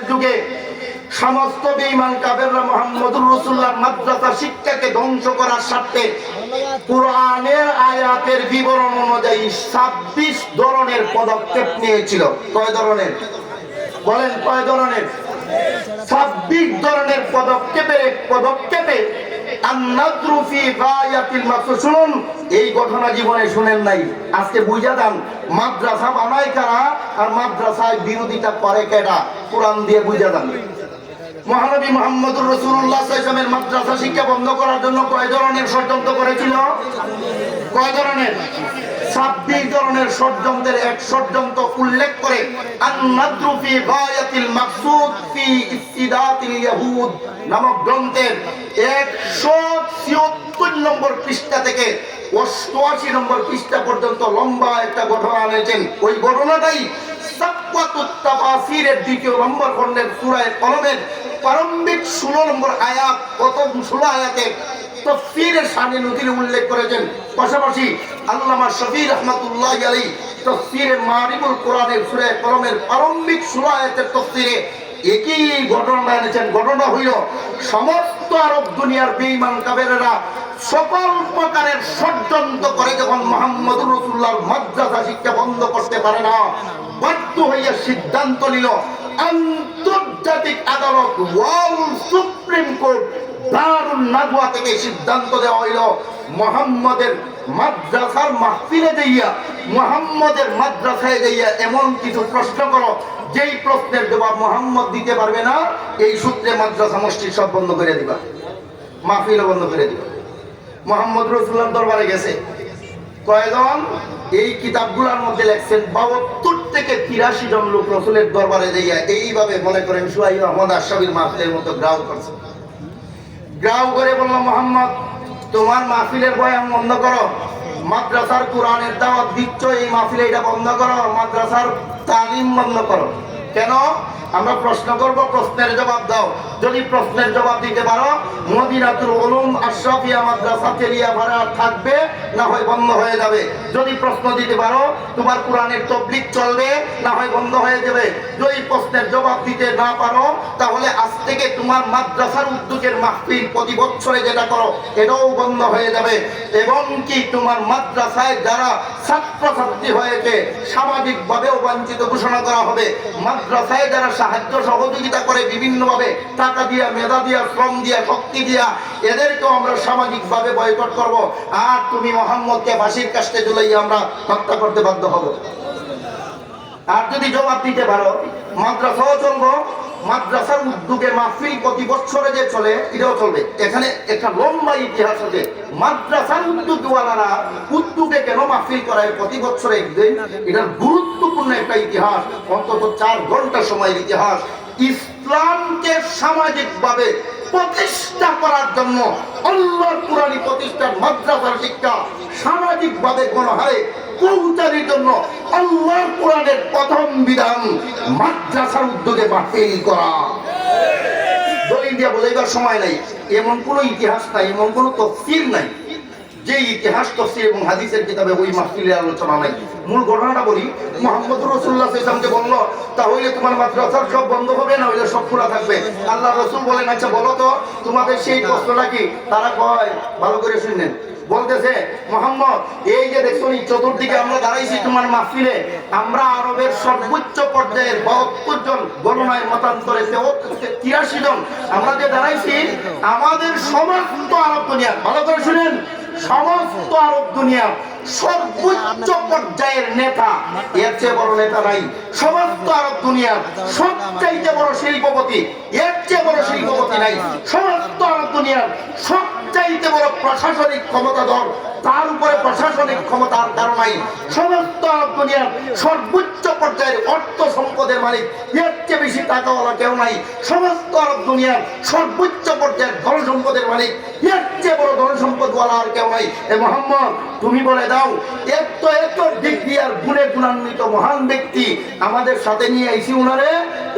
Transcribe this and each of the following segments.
যুগে সমস্ত বেঈমান কাফেররা মুহাম্মদুর রাসূলুল্লাহর মাদ্রাসা শিক্ষাকে ধ্বংস করার স্বার্থে কোরআনের আয়াতের বিবরণ অনুযায়ী 26 ধরনের পদক্ষেপ নিয়েছিল। কয় ধরনের বলেন? কয় ধরনের? 26 ধরনের পদক্ষেপের এক পদক্ষেপে আন-নাযরু ফি গায়াতিল মাকসুদ। শুনুন, এই ঘটনা জীবনে শুনেন নাই, আজকে বুঝা দেন মাদ্রাসা বানায় কারা আর মাদ্রাসায় বিরোধিতা করে কেডা, কোরআন দিয়ে বুঝা দেন। মহানবী মুহাম্মদুর রাসূলুল্লাহ সাল্লাল্লাহু আলাইহি ওয়াসাল্লামের মাদ্রাসা শিক্ষা বন্ধ করার জন্য কয় ধরনের ষড়যন্ত্র করেছিল? কয় ধরনের? 26 ধরনের ষড়যন্ত্রের এক ষড়যন্ত্র উল্লেখ করে আন-নাযরু ফি গায়াতিল মাকসুদ ফি ইফতিদাতিল ইয়াহুদ নামক গ্রন্থের 176 নম্বর পৃষ্ঠা থেকে 88 নম্বর পৃষ্ঠা পর্যন্ত লম্বা একটা ঘটনা আনেছেন। ওই ঘটনাটাই সাফওয়াতুত তাফাসিরের 2 নম্বর খণ্ডের সূরা কলমের প্রারম্ভিক 16 নম্বর আয়াত, প্রথম 16 আয়াতে তাফসীরের শানে নজির উল্লেখ করেছেন। পাশাপাশি আল্লামা শফি রাহমাতুল্লাহি আলাইহি তাফসীরে মারিফুল কোরআনের সূরা কলমের প্রারম্ভিক 16 আয়াতের তাফসীরে একই ঘটনা এনেছেন। ঘটনা হইল সমস্ত আরব দুনিয়ার বেঈমান কাফেররা সকল প্রকারের ষড়যন্ত্র করে যখন মুহাম্মদুর রাসূলুল্লাহর মাদ্রাসা শিক্ষা বন্ধ করতে পারে না, বাধ্য হইয়া সিদ্ধান্ত নিল আন্তর্জাতিক আদালত ওয়ার্ল্ড সুপ্রিম কোর্ট দারুন নাদওয়া থেকে সিদ্ধান্ত দেওয়া হইল মুহাম্মদের মাদ্রাসার মাহফিলে যাইয়া, মুহাম্মদের মাদ্রাসায় যাইয়া এমন কিছু প্রশ্ন করো যেই প্রশ্নের জবাব মুহাম্মদ দিতে পারবে না, এই সূত্রে মাদ্রাসা মসজিদ সব বন্ধ করে দিবা, মাহফিলও বন্ধ করে দিবা। মুহাম্মদ রাসূলুল্লাহর দরবারে গেছে কয়জন? এই কিতাবগুলোর মধ্যে লেখছেন 72 থেকে 83 জন লোক রাসূলের দরবারে যাইয়া এইভাবে মনে করেন সুহাইব আহমদ আশরাফির মাহফিলের মতো গ্রাউ করছে। গ্রাউ করে বলল, মুহাম্মদ তোমার মাহফিলের বয়ান বন্ধ করো, মাদ্রাসার কোরআনের দাওয়াত দিচ্ছ, এই মাহফিলে এটা বন্ধ করো, মাদ্রাসার তালিম বন্ধ করো। কেন? আমরা প্রশ্ন করব, প্রশ্নের জবাব দাও। যদি প্রশ্নের জবাব দিতে পারো মদিনাতুল উলুম আশরাফিয়া মাদ্রাসা তেলিয়াপাড়া থাকবে, না হয় বন্ধ হয়ে যাবে। যদি প্রশ্ন দিতে পারো তোমার কোরআনের তাবলীগ চলবে, না হয় বন্ধ হয়ে যাবে। যদি প্রশ্নের জবাব দিতে না পারো তাহলে আজ থেকে তোমার মাদ্রাসার উদ্যোগের মাহফিল প্রতি বছরে যেটা করো এটাও বন্ধ হয়ে যাবে। এবং কি তোমার মাদ্রাসায় যারা ছাত্রছাত্রী হয়েছে সামাজিকভাবেও বঞ্চিত ঘোষণা করা হবে। মাদ্রাসায় যারা সাহায্য সহযোগিতা করে বিভিন্নভাবে টাকা দিয়া, মেধা দিয়া, শ্রম দিয়া, শক্তি দিয়া, এদেরকেও আমরা সামাজিকভাবে বয়কট করব। আর তুমি মুহাম্মদকে ফাঁসির কাস্টে ঝুলাইয়া আমরা হত্যা করতে বাধ্য হব। আর যদি জবাব দিতে পারো মাদ্রাসাও চলবো, মাদ্রাসার উদ্যোগে মাহফিল প্রতি বছরে যে চলে এটাও চলবে। এখানে একটা লম্বা ইতিহাস আছে। মাদ্রাসার উদ্যোগওয়ালারা উদ্যোগে কেন মাহফিল করায় প্রতি বছরে একদিন, এটার গুরুত্বপূর্ণ একটা ইতিহাস, অন্তত 4 ঘন্টা সময়ের ইতিহাস। ইসলামকে সামাজিকভাবে প্রতিষ্ঠা করার জন্য আল্লাহর কোরআনী প্রতিষ্ঠান মাদ্রাসার শিক্ষা সামাজিকভাবে গণহারে পৌঁছানোর জন্য আল্লাহর কোরআনের প্রথম বিধান মাদ্রাসার উদ্যোগে মাহফিল করা। দলিল দিয়া বোঝাইবার সময় নাই, এমন কোনো ইতিহাস নাই, এমন কোনো তাফসীর নাই যে ইতিহাস তাফসীর এবং হাদিসের কিতাবে ওই মাহফিলের আলোচনা নাই। মূল ঘটনাটা বলি। মুহাম্মদুর রাসূলুল্লাহ সাল্লাল্লাহু আলাইহি ওয়াসাল্লামকে বলল, তাহলে তোমার মাদ্রাসার সব বন্ধ হবে না হইলে সব খোলা থাকবে? আল্লাহ রাসূল বলেন, আচ্ছা বলো তো তোমাদের সেই প্রশ্নটা কি? তারা কয়, ভালো করে শুনেন, বলতেছে মুহাম্মদ এই যে দেখছো চতুর্দিকে আমরা দাঁড়াইছি তোমার মাহফিলে, আমরা আরবের সর্বোচ্চ পর্যায়ের 72 জন, গণনায় মতান্তরে 83 জন আমরা যে দাঁড়াইছি, আমাদের সমস্ত আরব দুনিয়া, ভালো করে শুনেন, সমস্ত আরব দুনিয়া সর্বোচ্চ পর্যায়ের নেতা, এর চেয়ে বড় নেতা নাই। সমস্ত আরব দুনিয়া সবচাইতে বড় শিল্পপতি, এর চেয়ে বড় শিল্পপতি নাই। সমস্ত আরব দুনিয়ার সবচাইতে বড় প্রশাসনিক ক্ষমতাধর, তার উপরে প্রশাসনিক ক্ষমতার কারণ নাই। সমস্ত আরব দুনিয়ার সর্বোচ্চ পর্যায়ের অর্থ সম্পদের মালিক, এর চেয়ে বেশি টাকাওয়ালা কেউ নাই। সমস্ত আরব দুনিয়ার সর্বোচ্চ পর্যায়ের ধন সম্পদের মালিক, এর চেয়ে বড় ধন সম্পদওয়ালা আর কেউ নাই। এ মুহাম্মদ তুমি বলে দাও, এত এত ডিগ্রি আর গুণে গুণান্বিত মহান ব্যক্তি আমাদের সাথে নিয়ে আইছি উনারে।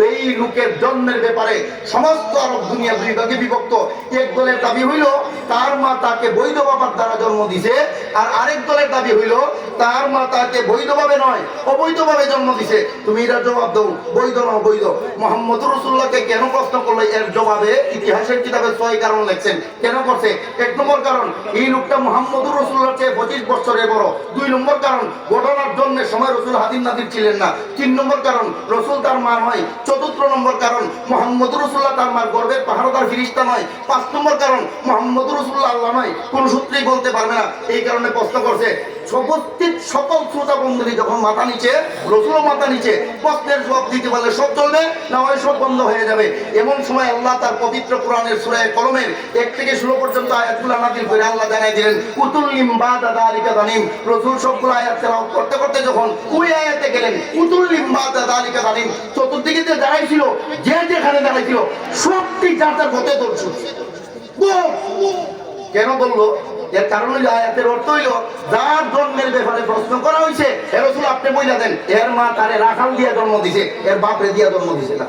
এই লোকের জন্মের ব্যাপারে সমস্ত আরব দুনিয়া 2 ভাগে বিভক্ত। এক দলের দাবি হইল তার মা তাকে বৈধ বাবার দ্বারা জন্ম দিছে, দিছে, আর আরেক দলের দাবি হইল তার মা তাকে বৈধভাবে নয় অবৈধভাবে জন্ম দিছে। তুমি এর জবাব দাও, বৈধ না অবৈধ? মুহাম্মদ রাসূলুল্লাহকে কেন প্রশ্ন করলো? এর জবাবে ইতিহাসের কিতাবে 6 কারণ লেখছেন। কেন করছে? 1 নম্বর কারণ, এই লোকটা মুহাম্মদ রাসূলুল্লাহর চেয়ে 25 বছরের বড়। 2 নম্বর কারণ, ঘটনার জন্মের সময় রাসূল হাদির নাদির ছিলেন না। 3 নম্বর কারণ, রাসূল তার মা নয়। 4 নম্বর কারণ, মুহাম্মদ রাসূলুল্লাহ তার মার গর্ভের পাহারাদার ফেরেশতা নয়। 5 নম্বর কারণ, মুহাম্মদ রাসূলুল্লাহ আল্লাহ নয়, কোন সূত্রেই বলতে পারবে না। এই কারণে প্রশ্ন করছে। উপস্থিত সকল শ্রোতা বন্ধুরা যখন মাথা নিচে, রসুলও মাথা নিচে, প্রশ্নের জবাব দিতে পারলে সব চলবে, না হয় সব বন্ধ হয়ে যাবে। এমন সময় আল্লাহ তার পবিত্র কোরআনের সূরা কলমের 1 থেকে 16 পর্যন্ত আয়াতগুলো নাযিল করে আল্লাহ জানাই দিলেন উতুল্লিম বাদা যালিকা যানিম। রসুল সবগুলো আয়াত তেলাওয়াত করতে করতে যখন ওই আয়াতে গেলেন উতুল্লিম বাদা যালিকা যানিম, চতুর্দিকে যে দাঁড়াইছিল, যে যেখানে দাঁড়াইছিল সবটি যার যার পথে দৌড়ছে। কেন বললো? এর কারণ হইল, আয়াতের অর্থ হইল যার জন্মের ব্যাপারে প্রশ্ন করা হয়েছে হে রাসূল আপনি বইলা দেন এর মা তারে রাখাল দিয়া জন্ম দিছে, এর বাপরে দিয়া জন্ম দিছে না।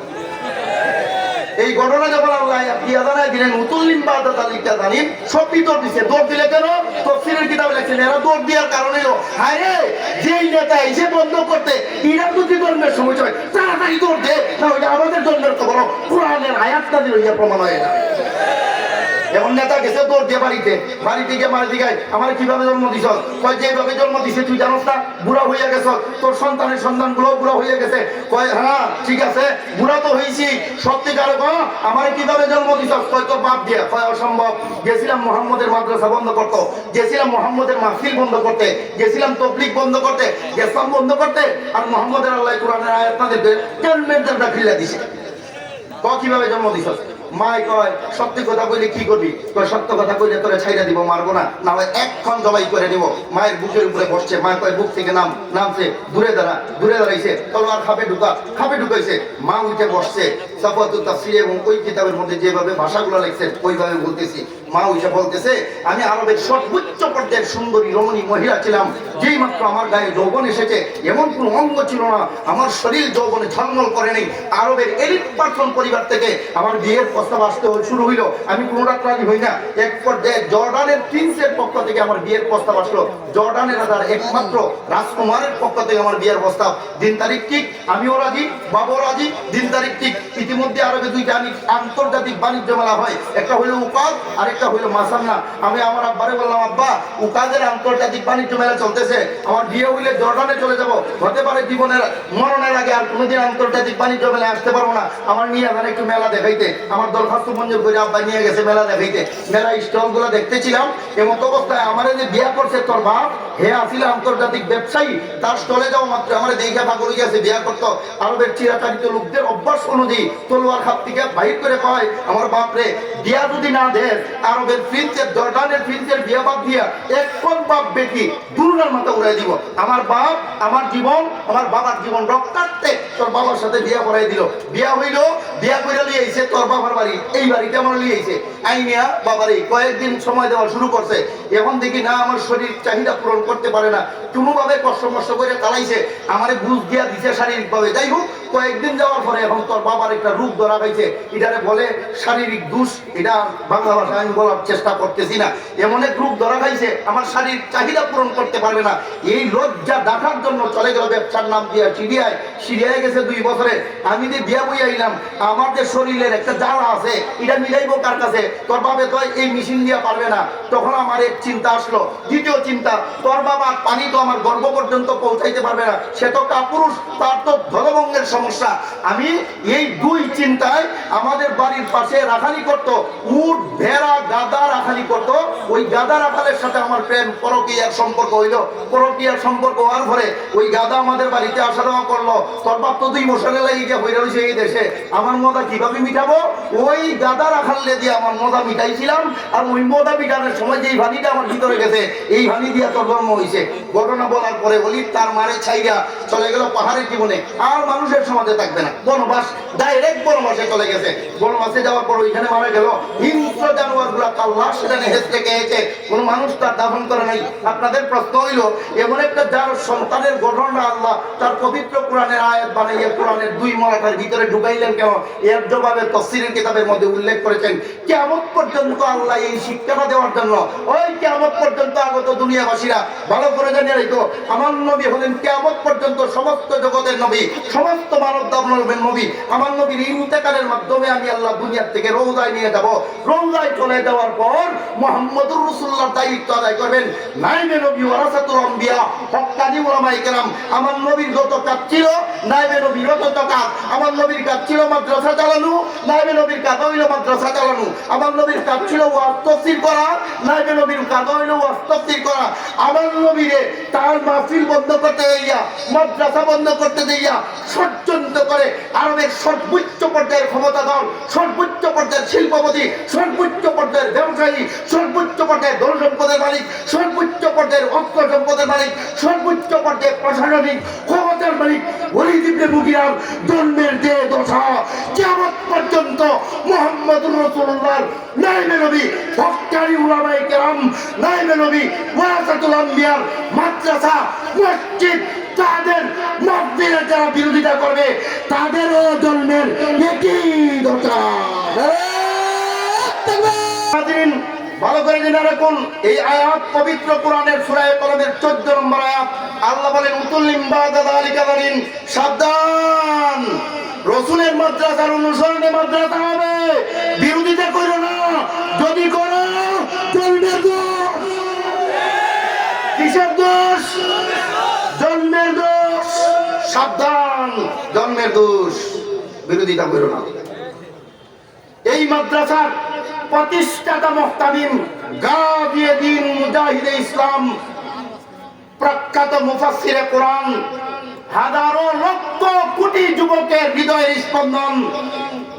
এই ঘটনা যখন আল্লাহ দিয়া জানাই দিলেন উতুল্লিম বাদা যালিকা যানিম, সবই দৌড় দিছে। দৌড় দিলে কেন? তাফসীরের কিতাবে লেখছেন এরা দৌড় দেওয়ার কারণ হইল, হায় রে যেই নেতা এসে বন্ধ করতে এরা যদি জন্মের সময় হয় তাড়াতাড়ি দৌড় দে, না হইলে আমাদের জন্মের খবর কোরআনের আয়াত নাযিল হইয়া প্রমাণ হয়ে যাবে। এখন নেতা গেছে দৌড় দিয়ে বাড়িতে, বাড়িতে গিয়ে মারি দিঘায় আমার কিভাবে জন্ম দিছ? কয় যেভাবে জন্ম দিছে তুই জানোস না? বুড়া হইয়া গেছ, তোর সন্তানের সন্তানগুলো বুড়া হইয়া গেছে। কয় হ্যাঁ ঠিক আছে, বুড়া তো হয়েছি, সত্যিকার আমার কিভাবে জন্ম দিছ? কয় তোর বাপ দিয়ে। কয় অসম্ভব, গেছিলাম মুহাম্মদের মাদ্রাসা বন্ধ করতে, গেছিলাম মুহাম্মদের মাহফিল বন্ধ করতে, গেছিলাম তাবলীগ বন্ধ করতে, গেছিলাম বন্ধ করতে, আর মুহাম্মদের আল্লাহ কোরআনের আয়াত না দেখবে জন্মের দরজা খুলে দিছে। কিভাবে জন্ম দিছ? মায় কয় সত্য কথা কইলে কি করবি? কয় সত্য কথা কইলে তোরে ছাইড়া দিব, মারবো না, না হয় একক্ষণ জবাই করে দিব। মায়ের বুকের উপরে বসছে, মা কয় বুক থেকে নামছে, দূরে দাঁড়াইছে, তলোয়ার খাপে ঢুকাইছে, মা উঠে বসছে। সাফাতুত তাফসীর এবং ওই কিতাবের মধ্যে যেভাবে ভাষাগুলো লিখছেন ওইভাবে বলতেছি। মা উঠে বলতেছে আমি আরবের সর্বোচ্চ পর্যায়ের সুন্দরী রমণী মহিলা ছিলাম, যেই মাত্র আমার গায়ে যৌবন এসেছে এমন কোন অঙ্গ ছিল না, আমার শরীর যৌবনে ঝলমল করে নেই। আরবের এলিট পার্সন পরিবার থেকে আমার বিয়ের প্রস্তাব আসতে শুরু হইল, আমি কোনো রাজি হই না। এক পর্যায়ে জর্ডানের প্রিন্সের পক্ষ থেকে আমার বিয়ের প্রস্তাব আসলো, জর্ডানের রাজার একমাত্র রাজকুমারের পক্ষ থেকে আমার বিয়ের প্রস্তাব। দিন তারিখ ঠিক, আমিও রাজি, বাবাও রাজি, দিন তারিখ ঠিক। ইতিমধ্যে আরবে 2টা আন্তর্জাতিক বাণিজ্য মেলা হয়, একটা হইল উকাদ আর একটা হইল মাসান্না। আমি আমার আব্বারে বললাম আব্বা উকাদের আন্তর্জাতিক বাণিজ্য মেলা চলতেছে, আমার বিয়ে হইলে জর্ডানে চলে যাব, হতে পারে জীবনের মরণের আগে আর কোনোদিন আন্তর্জাতিক বাণিজ্য মেলায় আসতে পারবো না, আমার নিয়ে যান একটু মেলা দেখাইতে। আমার দরখাস্ত মঞ্জুর করে আব্বা নিয়ে গেছে মেলা দেখাইতে। মেলা স্টল গুলো দেখতেছিলাম, এমত অবস্থায় আমার যে বিয়া করছে তোর বাপ, হে আসিল আন্তর্জাতিক ব্যবসায়ী, তার স্টলে যাও মাত্র আমার দেখা পাগল গেছে বিয়া করতো। আরবের চিরাচরিত লোকদের অভ্যাস অনুযায়ী তলোয়ার খাপ থেকে বাহির করে কয় আমার বাপরে বিয়া যদি না দেন, আরবের প্রিন্সের জর্ডানের প্রিন্সের বিয়া বাপ দিয়া এখন বাপ বেটি দুর্গার মাথা উড়াই দিব। আমার বাপ আমার জীবন, আমার বাবার জীবন রক্তার্থে তোর বাবার সাথে বিয়া করাই দিল। বিয়া হইল, বিয়া করে লিয়ে আইছে তোর বাবার বাড়ি, এই বাড়িতে আমার লিয়ে আইছে আইনিয়া বাবারে কয়েকদিন সময় দেওয়া শুরু করছে। এখন দেখি না আমার শরীর চাহিদা পূরণ করতে পারে না, কোনোভাবে কষ্ট করে চালাইছে, আমারে বুঝ দিয়া দিছে শারীরিক ভাবে। যাই হোক কয়েকদিন যাওয়ার পরে এখন তোর বাবার একটা রূপ ধরা পাইছে, এটারে বলে শারীরিক দোষ, এটা বাংলা ভাষায় আমি বলার চেষ্টা করতেছি না। এমন এক রূপ ধরা খাইছে আমার শারীরিক চাহিদা পূরণ করতে পারবে না। এই লজ্জা দেখার জন্য চলে গেল ব্যবসার নাম দিয়া সিরিয়ায় গেছে 2 বছরে। আমি যে বিয়া বই আইলাম, আমার যে শরীরের একটা জ্বালা আছে এটা মিলাইবো কার কাছে? তোর বাবা তো এই মেশিন দিয়া পারবে না। তখন আমার এক চিন্তা আসলো, দ্বিতীয় চিন্তা, তোর বাবার পানি তো আমার গর্ভ পর্যন্ত পৌঁছাইতে পারবে না, সে তো কাপুরুষ, তার তো ধনভঙ্গের সমস্যা। আমি এই 2 চিন্তায় আমাদের বাড়ির পাশে রাখালি করতো, উট ভেড়া গাদা রাখালি করতো। ওই গাদা রাখালের সাথে আমার প্রেম পরকীয়ার সম্পর্ক হইলো। পরকীয়ার সম্পর্ক হওয়ার পরে ওই গাদা আমাদের বাড়িতে আসা যাওয়া করলো। তোর বাপ তো 2 বছরে লাগিয়ে হয়ে রয়েছে এই দেশে, আমার মজা কিভাবে মিটাবো? ওই গাদা রাখালে দিয়ে আমার মজা মিটাইছিলাম, আর ওই মজা মিটানোর সময় যে ভানিটা আমার ভিতরে গেছে এই ভানি দিয়া তোর জন্ম হয়েছে। ঘটনা বলার পরে বলি তার মারে ছাইয়া চলে গেল পাহাড়ের জীবনে। আর মানুষের সমাজে থাকবে না। বনবাস, ডাইরেক্ট বনবাসে চলে গেছে। বনবাসে যাওয়ার পর ওইখানে মারা গেল। হিংস্র জানোয়ারগুলা কাল্লা সেখানে হেসে খেয়েছে, কোনো মানুষ তার দাফন করে নাই। আপনাদের প্রশ্ন হইল, এমন একটা যার সন্তানের ঘটনা আল্লাহ তার পবিত্র কোরআনের আয়াত বানাইয়া কোরআনের 2 মলাটার ভিতরে ঢুকাইলেন কেন? এর জবাবে তাফসীরের কিতাবের মধ্যে উল্লেখ করেছেন, কিয়ামত পর্যন্ত আল্লাহ এই শিক্ষাটা দেওয়ার জন্য, ওই কিয়ামত পর্যন্ত আগত দুনিয়াবাসীরা ভালো করে জানিয়ে রাখো, আমার নবী হলেন কিয়ামত পর্যন্ত সমস্ত জগতের নবী, সমস্ত মানব দানবের নবী। আমার নবীর ইন্তেকালের মাধ্যমে আমি আল্লাহ দুনিয়া থেকে রওজায় নিয়ে যাব। রওজায় চলে যাওয়ার পর মুহাম্মদুর রাসূলুল্লাহর দায়িত্ব আদায় করবেন নায়েবে নবী ওয়ারাসাতুল আম্বিয়া, হক্কানি উলামায়ে কেরাম। আমার নবীর যত কাজ ছিল নায়েবে নবীর যত কাজ, আমার নবীর কাজ ছিল মাদ্রাসা চালানো, নায়েবে নবীর কাজ হইল মাদ্রাসা চালানো। আমার নবীর কাজ ছিল ওয়াজ তাফসীর করা, নায়েবে নবীর কাজ হইল ওয়াজ তাফসীর করা। আমার নবীরে তার মাহফিল বন্ধ করতে দিয়া, মাদ্রাসা বন্ধ করতে দিয়া ষড়যন্ত্র করে আরবের সর্বোচ্চ পর্যায়ের ক্ষমতাধর, সর্বোচ্চ পর্যায়ের শিল্পপতি, সর্বোচ্চ পর্যায়ের ব্যবসায়ী, সর্বোচ্চ পর্যায়ের ধন সম্পদের মালিক, সর্বোচ্চ পর্যায়ের অস্ত্র সম্পদের মালিক, সর্বোচ্চ পর্যায়ের প্রশাসনিক ক্ষমতার মালিক ওলীদ ইবনে মুগীরার জন্মের যে দশা, কিয়ামত পর্যন্ত মুহাম্মদুর রাসূলুল্লাহর নায়েবে নবী, হক্কানি উলামায়ে কেরাম, নায়েবে নবী ওয়ারাসাতুল আম্বিয়ার মাদ্রাসা, মসজিদ, তাদের মাহফিলের যারা বিরোধিতা করবে তাদেরও জন্মের একই দশা। ভালো করে জেনে রাখুন, এই আয়াত পবিত্র কোরআনের সূরা কলমের 14 নম্বর আয়াত। আল্লাহ বলেন, উতুল্লিম বাদা যালিকা যালিন, সাবধান, রাসূলের মাদ্রাসার অনুসরণে মাদ্রাসা হবে, বিরোধিতা করো না, যদি করো জন্মের দোষ। কিসের দোষ? জন্মের দোষ। সাবধান, জন্মের দোষ, বিরোধিতা করো না। এই মাদ্রাসার প্রতিষ্ঠাতা মুহতামিম গাদিয়ে দ্বীন মুজাহিদে ইসলাম, প্রখ্যাত মুফাসসিরে কোরআন, হাজারো লক্ষ কোটি যুবকের হৃদয়ের স্পন্দন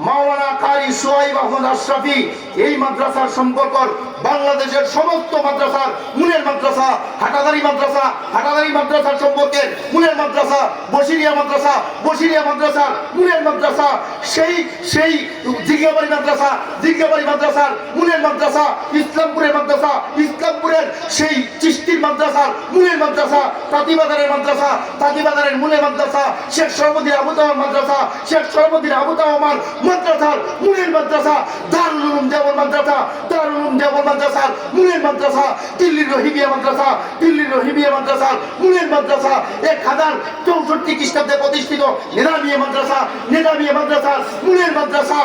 মাওলানা কারি সোহাইব আহমদ আশরাফি এই মাদ্রাসার সম্পর্ক বাংলাদেশের সমস্ত মাদ্রাসার মূলের মাদ্রাসা, হাটাদারি মাদ্রাসা, হাটাদারি মাদ্রাসার সম্পর্কের মূলের মাদ্রাসা, বসিরিয়া মাদ্রাসা, বসিরিয়া মাদ্রাসার মূলের মাদ্রাসা, সেই জিজ্ঞাবাড়ি মাদ্রাসা, জিজ্ঞাবাড়ি মাদ্রাসার মূলের মাদ্রাসা, ইসলামপুরের মাদ্রাসা, ইসলামপুরের সেই চিশতির মাদ্রাসার মূলের মাদ্রাসা, তাঁতিবাজারের মাদ্রাসা, তাঁতিবাজারের মূলের মাদ্রাসা, শেখ সরবুদ্দিন আবু তাওয়ার মাদ্রাসা, শেখ সরবুদ্দিন আবু তাওয়ার মাদ্রাসার মূলের মাদ্রাসা, দারুল উলুম দেওবন্দ মাদ্রাসা, দারুল উলুম দেওবন্দ মাদ্রাসার মূলের মাদ্রাসা, দিল্লির রহিমিয়া মাদ্রাসা, দিল্লির রহিমিয়া মাদ্রাসার মূলের মাদ্রাসা, 1064 খ্রিস্টাব্দে প্রতিষ্ঠিত নিজামিয়া মাদ্রাসা, নিজামিয়া মাদ্রাসার মূলের মাদ্রাসা,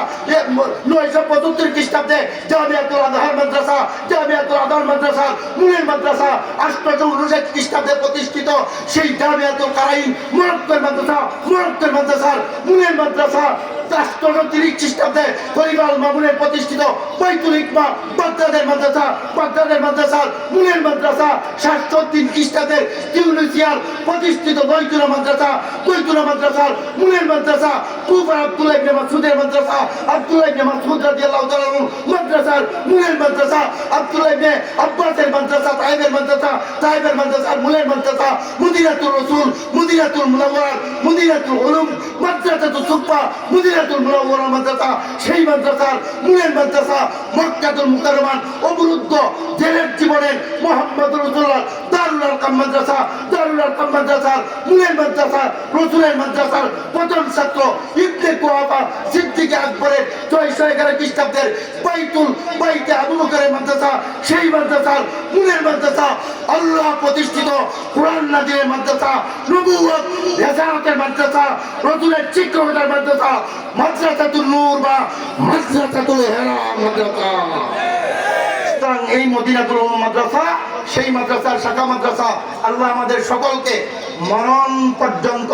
975 খ্রিস্টাব্দে জামিয়াতুল আজহার মাদ্রাসা, জামিয়াতুল আজহার মাদ্রাসার মূলের মাদ্রাসা, 859 খ্রিস্টাব্দে প্রতিষ্ঠিত সেই জামিয়াতুল কারাইন মুরাক্কার মাদ্রাসা, মুরাক্কার মাদ্রাসার মূলের মাদ্রাসা, 830 খ্রিস্টাব্দে খলিফা মামুনের প্রতিষ্ঠিত বাইতুল হিকমা বাগদাদের মাদ্রাসা, বাগদাদের মাদ্রাসার মূলের মাদ্রাসা, 703 খ্রিস্টাব্দে টিউনিসিয়ার প্রতিষ্ঠিত দৈতুলা মাদ্রাসা, দৈতুলা মাদ্রাসার মূলের মাদ্রাসা, কুফার আব্দুল্লাহ ইবনে মাসউদের মাদ্রাসা, আব্দুল্লাহ ইবনে মাসউদ রাদিয়াল্লাহু তাআলা মাদ্রাসার মূলের মাদ্রাসা, আব্দুল্লাহ ইবনে আব্বাসের মাদ্রাসা, তাইবের মাদ্রাসা, তাইবের মাদ্রাসার মূলের মাদ্রাসা, মদিনাতুর রাসূল, মদিনাতুল মুনাওয়ারা, মদিনাতুল উলুম, মাদ্রাসাতুস সুফা, মদিনাতুল মুনাওয়ারা মাদ্রাসা, সেই মাদ্রাসার মূলের মাদ্রাসা, মক্কাতুল মুকাররমার অবরুদ্ধ জেলের জীবনের মুহাম্মদুর রাসূলুল্লাহ দারুল আরকাম মাদ্রাসা, দারুল আরকাম মাদ্রাসার মূলের মাদ্রাসা, রাসূলের মাদ্রাসার প্রথম ছাত্র ইবনে কুহাফা সিদ্দিক আকবরের 611 খ্রিস্টাব্দের বাইতে আবু বকরের মাদ্রাসা, সেই মাদ্রাসার মূলের মাদ্রাসা, আল্লাহ প্রতিষ্ঠিত কোরআন নাযিলের মাদ্রাসা, নবুয়ত রিসালাতের মাদ্রাসা, রাসূলের শিক্ষকতার মাদ্রাসা, মাদ্রাসাতুন নূর বা মাদ্রাসাতুল হেরা মাদ্রাসা। এই মদিনাতুল মাদ্রাসা, সেই মাদ্রাসার শাখা মাদ্রাসা। আল্লাহ আমাদের সকলকে মরণ পর্যন্ত